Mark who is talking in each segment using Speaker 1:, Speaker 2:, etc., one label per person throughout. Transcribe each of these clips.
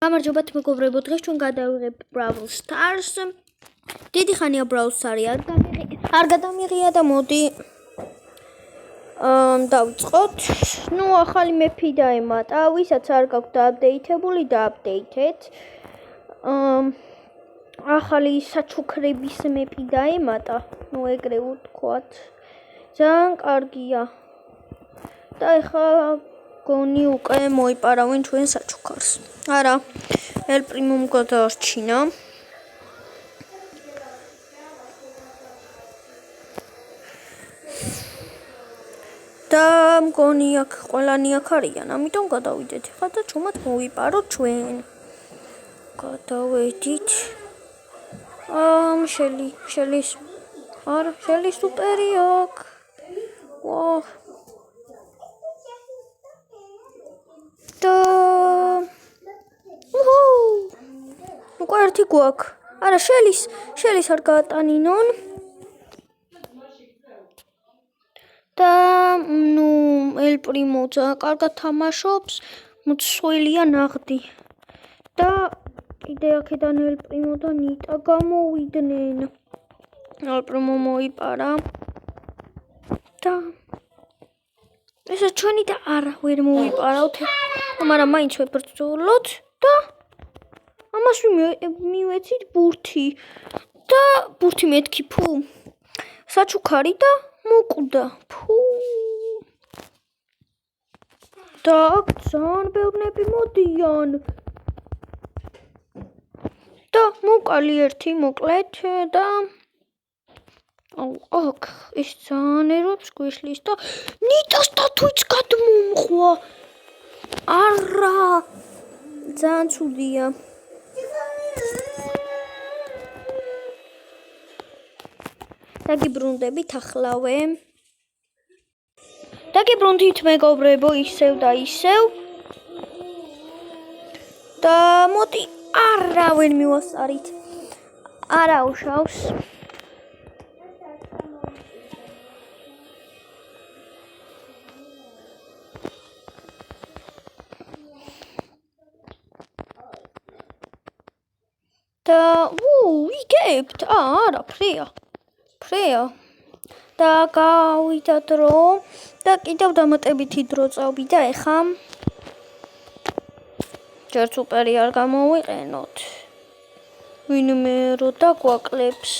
Speaker 1: გამარჯობათ მეგობრებო, დღეს ჩვენ გადავიღებ Brawl Stars. დიდი ხანია Brawl Stars არ გადამიღია და მოდი დავიწყოთ. ნუ ახალი მეფი დაემატა, ვისაც არ გაქვთ დააპდეითებული, დააპდეითეთ. ახალი საჩუქრების მეფი დაემატა, ნუ ეგრე ვთქვათ. ძალიან კარგია. და ეხლა გონი უკვე მოიპარავენ ჩვენ საჩუქარს. არა, El Primo გადაარჩინა. და მგონი აქ ყველანი აქ არიან, ამიტომ გადავიდეთ ხა და ჩუმად მოვიპაროთ ჩვენ. გადავედით. შელი სუპერი აქ. ვაჰ. და უკვე ერთი გვაქვს. არა, შელის არ გაატანინონ. და ნუ El Primo ძალიან კარგად თამაშობს, მცველია ნაღდი. და კიდე აქედან El Primo და ნიტა გამოვიდნენ. El Primo მოიპარა. და ესე ჩვენი და არა ვერ მოვიპარავთ, მაგრამ მაინც ვებრძოლოთ და ამას მივეცით ბურთი. და ბურთი მეთქი ფუ. საჩუქარი და მოკვდა. ფუ. და ძალიან ბევრნები მოდიან. და მოკალი ერთი მოკლეთ და აქ ის ძალიან ერობს გვიშლის და ნიტას დათვიც გადმომღვა. არა, ძალიან ცუდია. დაგიბრუნდებით ახლავე. დაგიბრუნდით მეგობრებო, ისევ და ისევ. და მოდი არავინ მივასწარით. არა უშავს. და ვიგებთ. არა, ფრეა. და გავიდა დრო და კიდევ დამატებითი დრო წავიდა ეხა. ჯერ სუპერი არ გამოვიყენოთ. ვინმე რო დაგვაკლებს.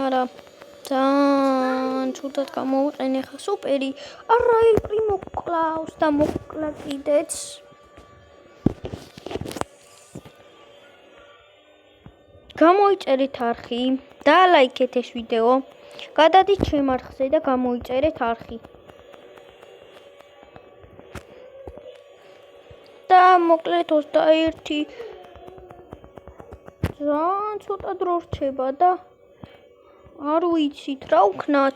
Speaker 1: არა, ძალიან ცუდად გამოვიყენე ხა სუპერი. არა, El Primo კლავს და მოკლა კიდეც. გამოიწერეთ არხი და ლაიქეთ ეს ვიდეო. გადადით ჩემ არხზე და გამოიწერეთ არხი. და მოკლედ 21 ძალიან ცოტა დრო რჩება და არ ვიცით რა ვქნათ.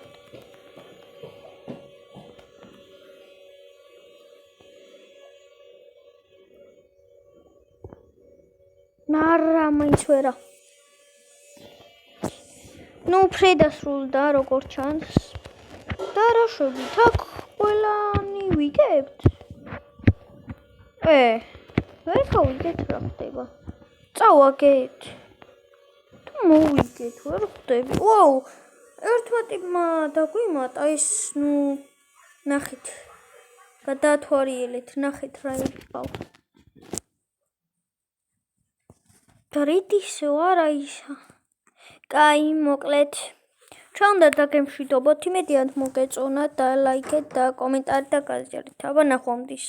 Speaker 1: არა, მაინც ვერა. ნუ ფრედასრულდა როგორც ჩანს. და რა შევით აქ ყველანი ვიგებთ. ვერ გავიგეთ რა ხდება. წავაგეთ. თუ მოვიგეთ, ვერ ხვდები. ვაუ! ერთმა ტიპმა დაგვიმატა ის, ნუ ნახეთ. გადაათვალიერეთ, ნახეთ რა იყო. და რითისო არა ისა. კაი, მოკლედ. ჩვენ უნდა დაგემშვიდობოთ, იმედია მოგეწონათ და ლაიქეთ და კომენტარით და გაიწერეთ. აბა ნახვამდის.